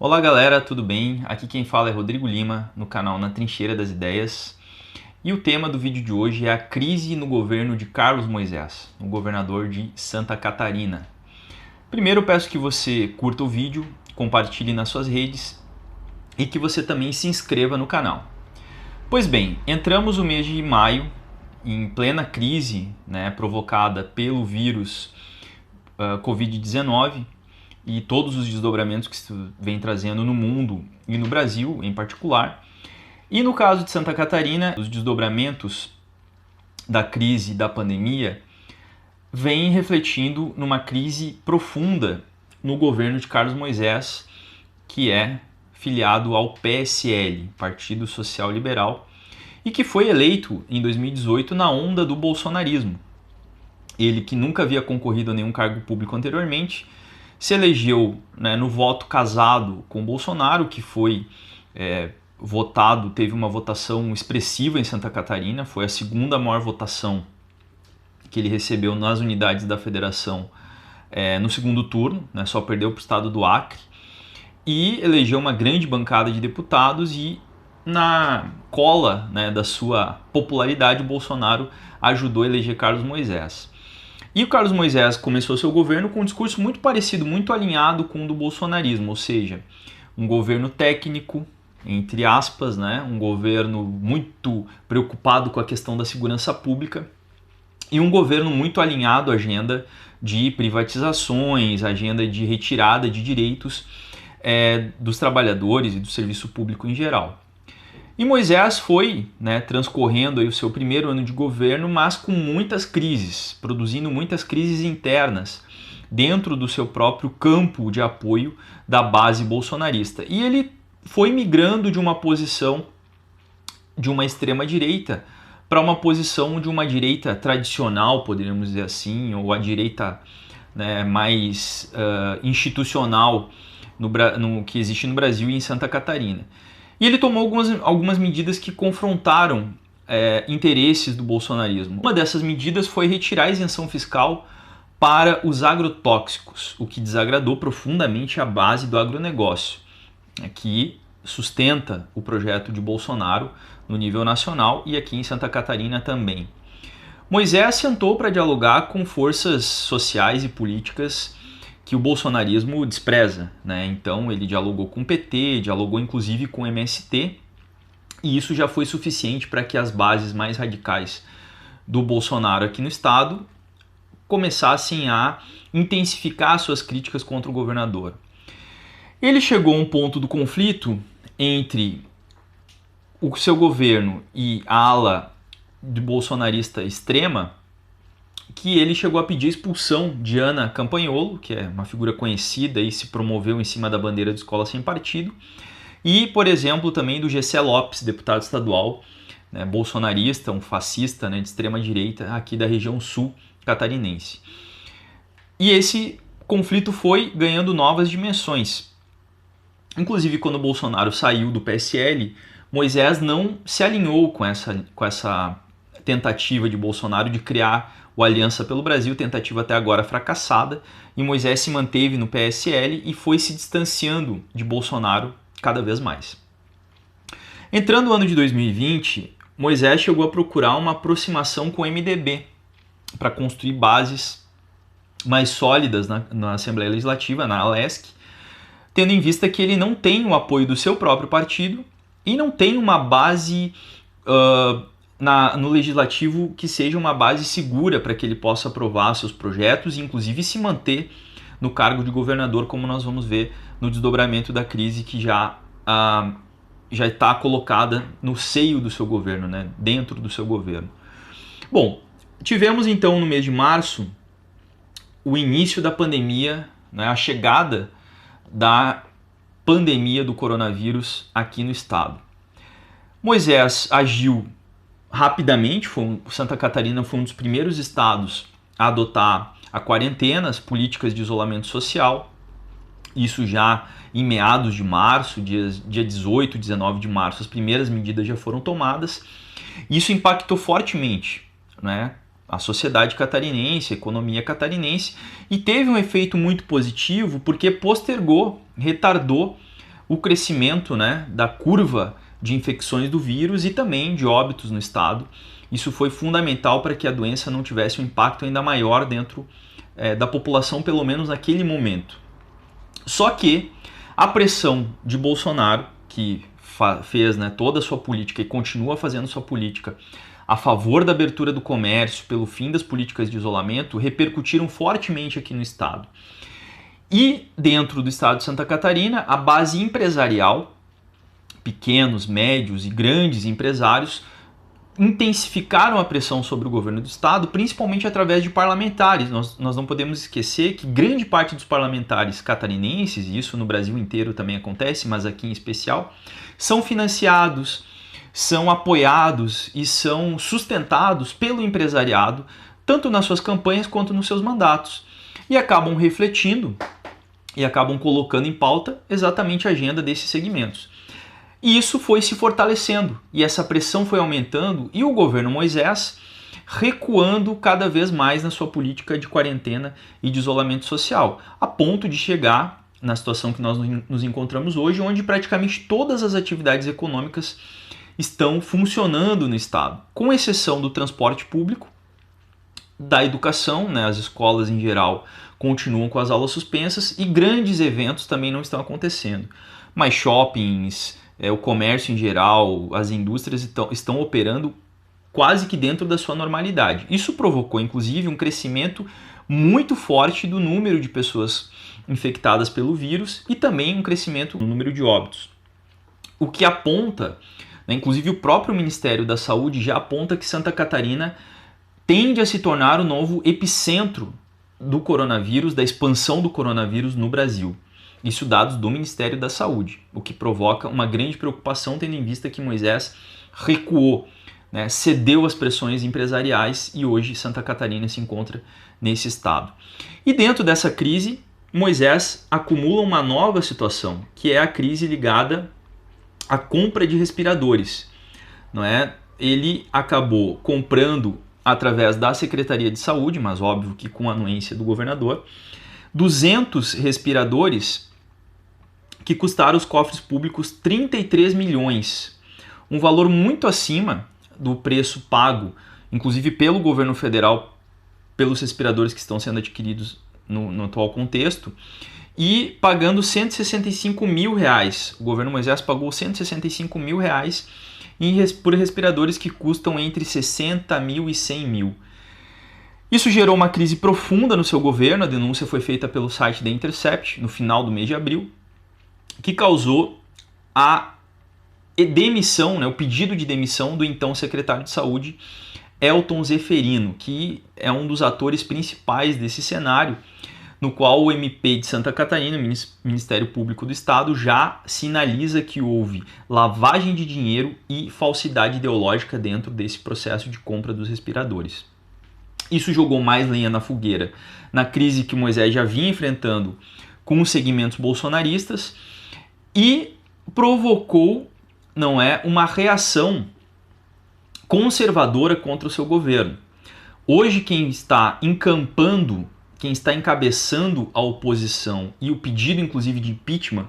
Olá galera, tudo bem? Aqui quem fala é Rodrigo Lima, no canal Na Trincheira das Ideias. E o tema do vídeo de hoje é a crise no governo de Carlos Moisés, o governador de Santa Catarina. Primeiro eu peço que você curta o vídeo, compartilhe nas suas redes e que você também se inscreva no canal. Pois bem, entramos no mês de maio, em plena crise provocada pelo vírus Covid-19, e todos os desdobramentos que isso vem trazendo no mundo e no Brasil em particular. E no caso de Santa Catarina, os desdobramentos da crise da pandemia vêm refletindo numa crise profunda no governo de Carlos Moisés, que é filiado ao PSL, Partido Social Liberal, e que foi eleito em 2018 na onda do bolsonarismo. Ele, que nunca havia concorrido a nenhum cargo público anteriormente, se elegeu no voto casado com Bolsonaro, que foi votado, teve uma votação expressiva em Santa Catarina, foi a segunda maior votação que ele recebeu nas unidades da federação no segundo turno, só perdeu para o estado do Acre, e elegeu uma grande bancada de deputados e na cola da sua popularidade, o Bolsonaro ajudou a eleger Carlos Moisés. E o Carlos Moisés começou seu governo com um discurso muito parecido, muito alinhado com o do bolsonarismo, ou seja, um governo técnico, entre aspas, um governo muito preocupado com a questão da segurança pública e um governo muito alinhado à agenda de privatizações, agenda de retirada de direitos dos trabalhadores e do serviço público em geral. E Moisés foi transcorrendo aí o seu primeiro ano de governo, mas com muitas crises, produzindo muitas crises internas dentro do seu próprio campo de apoio da base bolsonarista. E ele foi migrando de uma posição de uma extrema-direita para uma posição de uma direita tradicional, poderíamos dizer assim, ou a direita mais institucional no que existe no Brasil e em Santa Catarina. E ele tomou algumas medidas que confrontaram interesses do bolsonarismo. Uma dessas medidas foi retirar a isenção fiscal para os agrotóxicos, o que desagradou profundamente a base do agronegócio, que sustenta o projeto de Bolsonaro no nível nacional e aqui em Santa Catarina também. Moisés sentou para dialogar com forças sociais e políticas que o bolsonarismo despreza, Então ele dialogou com o PT, dialogou inclusive com o MST, e isso já foi suficiente para que as bases mais radicais do Bolsonaro aqui no estado começassem a intensificar suas críticas contra o governador. Ele chegou a um ponto do conflito entre o seu governo e a ala de bolsonarista extrema, que ele chegou a pedir a expulsão de Ana Campanholo, que é uma figura conhecida e se promoveu em cima da bandeira de Escola Sem Partido, e, por exemplo, também do Gessé Lopes, deputado estadual bolsonarista, um fascista de extrema-direita aqui da região sul catarinense. E esse conflito foi ganhando novas dimensões. Inclusive, quando o Bolsonaro saiu do PSL, Moisés não se alinhou com essa tentativa de Bolsonaro de criar o Aliança pelo Brasil, tentativa até agora fracassada, e Moisés se manteve no PSL e foi se distanciando de Bolsonaro cada vez mais. Entrando no ano de 2020, Moisés chegou a procurar uma aproximação com o MDB para construir bases mais sólidas na Assembleia Legislativa, na ALESC, tendo em vista que ele não tem o apoio do seu próprio partido e não tem uma base no legislativo que seja uma base segura para que ele possa aprovar seus projetos e inclusive se manter no cargo de governador, como nós vamos ver no desdobramento da crise que já está colocada no seio do seu governo, dentro do seu governo. Bom, tivemos então no mês de março o início da pandemia, a chegada da pandemia do coronavírus aqui no estado. Moisés agiu rapidamente, Santa Catarina foi um dos primeiros estados a adotar a quarentena, as políticas de isolamento social, isso já em meados de março, dia 18, 19 de março, as primeiras medidas já foram tomadas. Isso impactou fortemente a sociedade catarinense, a economia catarinense, e teve um efeito muito positivo porque retardou o crescimento, né, da curva de infecções do vírus e também de óbitos no estado. Isso foi fundamental para que a doença não tivesse um impacto ainda maior dentro da população, pelo menos naquele momento. Só que a pressão de Bolsonaro, que fez, né, toda a sua política e continua fazendo sua política a favor da abertura do comércio, pelo fim das políticas de isolamento, repercutiram fortemente aqui no estado. E dentro do estado de Santa Catarina, a base empresarial, pequenos, médios e grandes empresários, intensificaram a pressão sobre o governo do estado, principalmente através de parlamentares. Nós não podemos esquecer que grande parte dos parlamentares catarinenses, e isso no Brasil inteiro também acontece, mas aqui em especial, são financiados, são apoiados e são sustentados pelo empresariado, tanto nas suas campanhas quanto nos seus mandatos, e acabam refletindo e acabam colocando em pauta exatamente a agenda desses segmentos. E isso foi se fortalecendo, e essa pressão foi aumentando, e o governo Moisés recuando cada vez mais na sua política de quarentena e de isolamento social, a ponto de chegar na situação que nós nos encontramos hoje, onde praticamente todas as atividades econômicas estão funcionando no estado, com exceção do transporte público, da educação, né, as escolas em geral continuam com as aulas suspensas e grandes eventos também não estão acontecendo, mas shoppings, o comércio em geral, as indústrias estão operando quase que dentro da sua normalidade. Isso provocou, inclusive, um crescimento muito forte do número de pessoas infectadas pelo vírus e também um crescimento no número de óbitos. O que aponta, né, inclusive o próprio Ministério da Saúde já aponta que Santa Catarina tende a se tornar o novo epicentro do coronavírus, da expansão do coronavírus no Brasil. Isso dados do Ministério da Saúde, o que provoca uma grande preocupação, tendo em vista que Moisés recuou, né, cedeu às pressões empresariais e hoje Santa Catarina se encontra nesse estado. E dentro dessa crise, Moisés acumula uma nova situação, que é a crise ligada à compra de respiradores. Não é? Ele acabou comprando através da Secretaria de Saúde, mas óbvio que com a anuência do governador, 200 respiradores que custaram aos cofres públicos 33 milhões, um valor muito acima do preço pago, inclusive pelo governo federal, pelos respiradores que estão sendo adquiridos no atual contexto, e pagando 165 mil reais. O governo Moisés pagou 165 mil reais por respiradores que custam entre 60 mil e 100 mil. Isso gerou uma crise profunda no seu governo. A denúncia foi feita pelo site The Intercept no final do mês de abril, que causou a demissão, né, o pedido de demissão do então secretário de Saúde, Elton Zeferino, que é um dos atores principais desse cenário, no qual o MP de Santa Catarina, o Ministério Público do Estado, já sinaliza que houve lavagem de dinheiro e falsidade ideológica dentro desse processo de compra dos respiradores. Isso jogou mais lenha na fogueira na crise que Moisés já vinha enfrentando com os segmentos bolsonaristas e provocou, não é, uma reação conservadora contra o seu governo. Hoje quem está encampando, quem está encabeçando a oposição e o pedido inclusive de impeachment,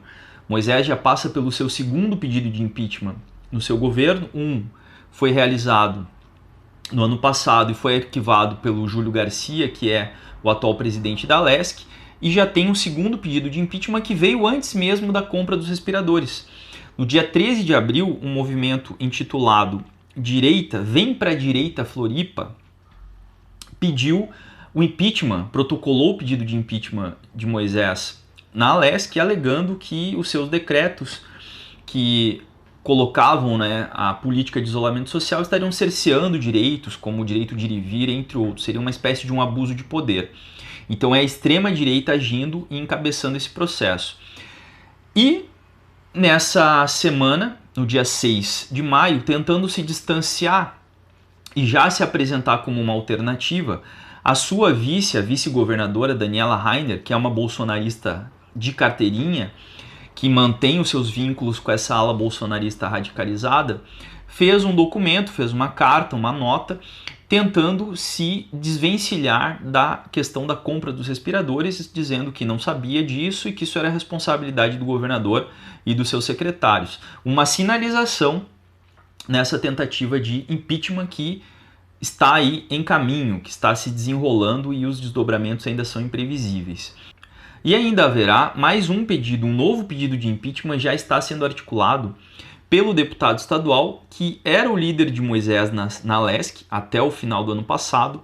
Moisés já passa pelo seu segundo pedido de impeachment no seu governo. Um foi realizado no ano passado e foi arquivado pelo Júlio Garcia, que é o atual presidente da Alesc, e já tem um segundo pedido de impeachment que veio antes mesmo da compra dos respiradores. No dia 13 de abril, um movimento intitulado Direita, Vem pra Direita Floripa, pediu o impeachment, protocolou o pedido de impeachment de Moisés na Alesc, alegando que os seus decretos que colocavam, né, a política de isolamento social estariam cerceando direitos, como o direito de ir e vir, entre outros. Seria uma espécie de um abuso de poder. Então é a extrema-direita agindo e encabeçando esse processo. E nessa semana, no dia 6 de maio, tentando se distanciar e já se apresentar como uma alternativa, a sua vice, a vice-governadora Daniela Rainer, que é uma bolsonarista de carteirinha, que mantém os seus vínculos com essa ala bolsonarista radicalizada, fez um documento, fez uma carta, uma nota, tentando se desvencilhar da questão da compra dos respiradores, dizendo que não sabia disso e que isso era responsabilidade do governador e dos seus secretários. Uma sinalização nessa tentativa de impeachment que está aí em caminho, que está se desenrolando e os desdobramentos ainda são imprevisíveis. E ainda haverá mais um pedido, um novo pedido de impeachment já está sendo articulado pelo deputado estadual, que era o líder de Moisés na LESC até o final do ano passado,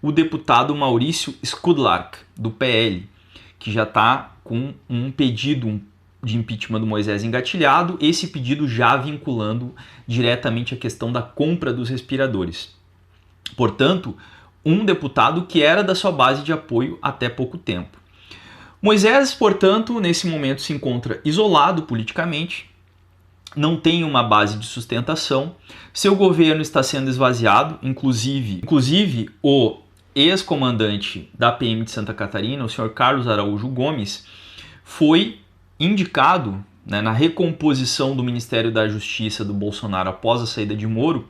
o deputado Maurício Skudlark, do PL, que já está com um pedido de impeachment do Moisés engatilhado, esse pedido já vinculando diretamente a questão da compra dos respiradores. Portanto, um deputado que era da sua base de apoio até pouco tempo. Moisés, portanto, nesse momento se encontra isolado politicamente, não tem uma base de sustentação, seu governo está sendo esvaziado, inclusive o ex-comandante da PM de Santa Catarina, o senhor Carlos Araújo Gomes, foi indicado, né, na recomposição do Ministério da Justiça do Bolsonaro após a saída de Moro,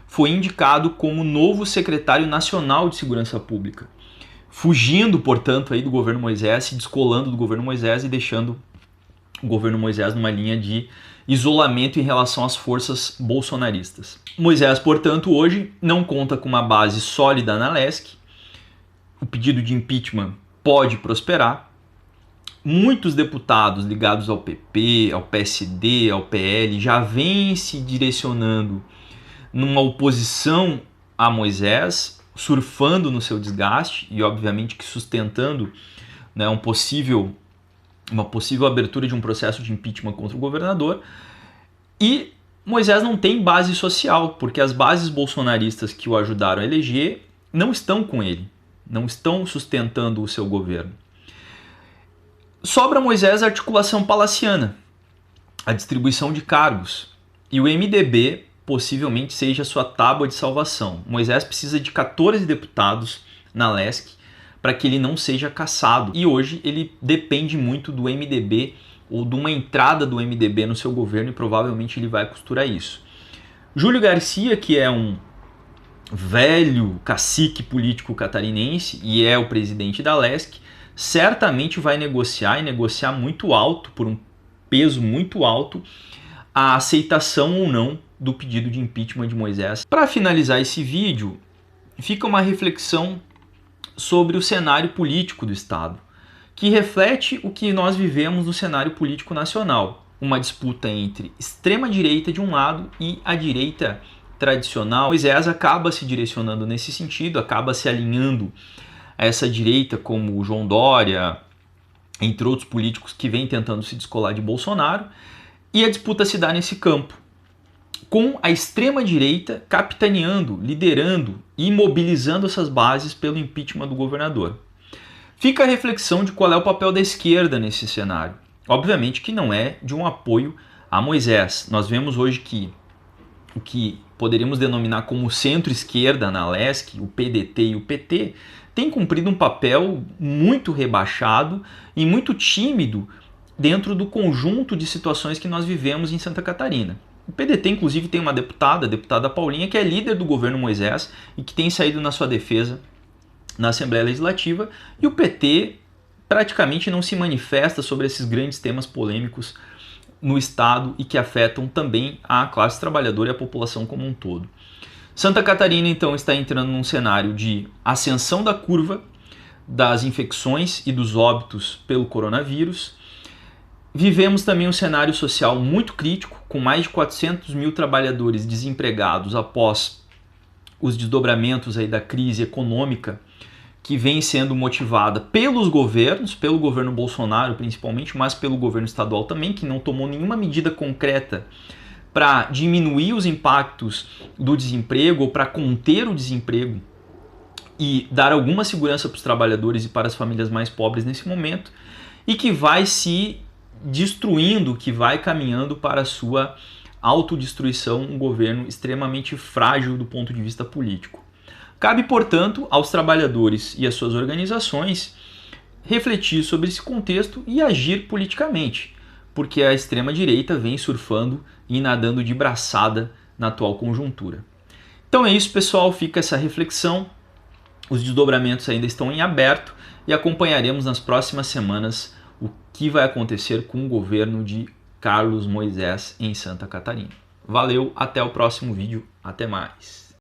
foi indicado como novo secretário nacional de Segurança Pública, fugindo, portanto, aí do governo Moisés, se descolando do governo Moisés e deixando o governo Moisés numa linha de isolamento em relação às forças bolsonaristas. Moisés, portanto, hoje não conta com uma base sólida na LESC, o pedido de impeachment pode prosperar, muitos deputados ligados ao PP, ao PSD, ao PL já vêm se direcionando numa oposição a Moisés, surfando no seu desgaste e obviamente que sustentando, né, uma possível abertura de um processo de impeachment contra o governador. E Moisés não tem base social, porque as bases bolsonaristas que o ajudaram a eleger não estão com ele, não estão sustentando o seu governo. Sobra a Moisés a articulação palaciana, a distribuição de cargos, e o MDB possivelmente seja sua tábua de salvação. Moisés precisa de 14 deputados na LESC para que ele não seja cassado. E hoje ele depende muito do MDB ou de uma entrada do MDB no seu governo e provavelmente ele vai costurar isso. Júlio Garcia, que é um velho cacique político catarinense e é o presidente da LESC, certamente vai negociar e negociar muito alto, por um peso muito alto, a aceitação ou não do pedido de impeachment de Moisés. Para finalizar esse vídeo, fica uma reflexão sobre o cenário político do Estado, que reflete o que nós vivemos no cenário político nacional. Uma disputa entre extrema-direita de um lado e a direita tradicional. Moisés acaba se direcionando nesse sentido, acaba se alinhando a essa direita, como o João Dória, entre outros políticos que vêm tentando se descolar de Bolsonaro, e a disputa se dá nesse campo, com a extrema-direita capitaneando, liderando e mobilizando essas bases pelo impeachment do governador. Fica a reflexão de qual é o papel da esquerda nesse cenário. Obviamente que não é de um apoio a Moisés. Nós vemos hoje que o que poderíamos denominar como centro-esquerda na LESC, o PDT e o PT, tem cumprido um papel muito rebaixado e muito tímido dentro do conjunto de situações que nós vivemos em Santa Catarina. O PDT, inclusive, tem uma deputada, a deputada Paulinha, que é líder do governo Moisés e que tem saído na sua defesa na Assembleia Legislativa, e o PT praticamente não se manifesta sobre esses grandes temas polêmicos no Estado e que afetam também a classe trabalhadora e a população como um todo. Santa Catarina, então, está entrando num cenário de ascensão da curva das infecções e dos óbitos pelo coronavírus. Vivemos também um cenário social muito crítico, com mais de 400 mil trabalhadores desempregados após os desdobramentos aí da crise econômica que vem sendo motivada pelos governos, pelo governo Bolsonaro principalmente, mas pelo governo estadual também, que não tomou nenhuma medida concreta para diminuir os impactos do desemprego ou para conter o desemprego e dar alguma segurança para os trabalhadores e para as famílias mais pobres nesse momento, e que vai se destruindo, que vai caminhando para a sua autodestruição, um governo extremamente frágil do ponto de vista político. Cabe, portanto, aos trabalhadores e às suas organizações refletir sobre esse contexto e agir politicamente, porque a extrema-direita vem surfando e nadando de braçada na atual conjuntura. Então é isso, pessoal, fica essa reflexão. Os desdobramentos ainda estão em aberto e acompanharemos nas próximas semanas o que vai acontecer com o governo de Carlos Moisés em Santa Catarina. Valeu, até o próximo vídeo, até mais.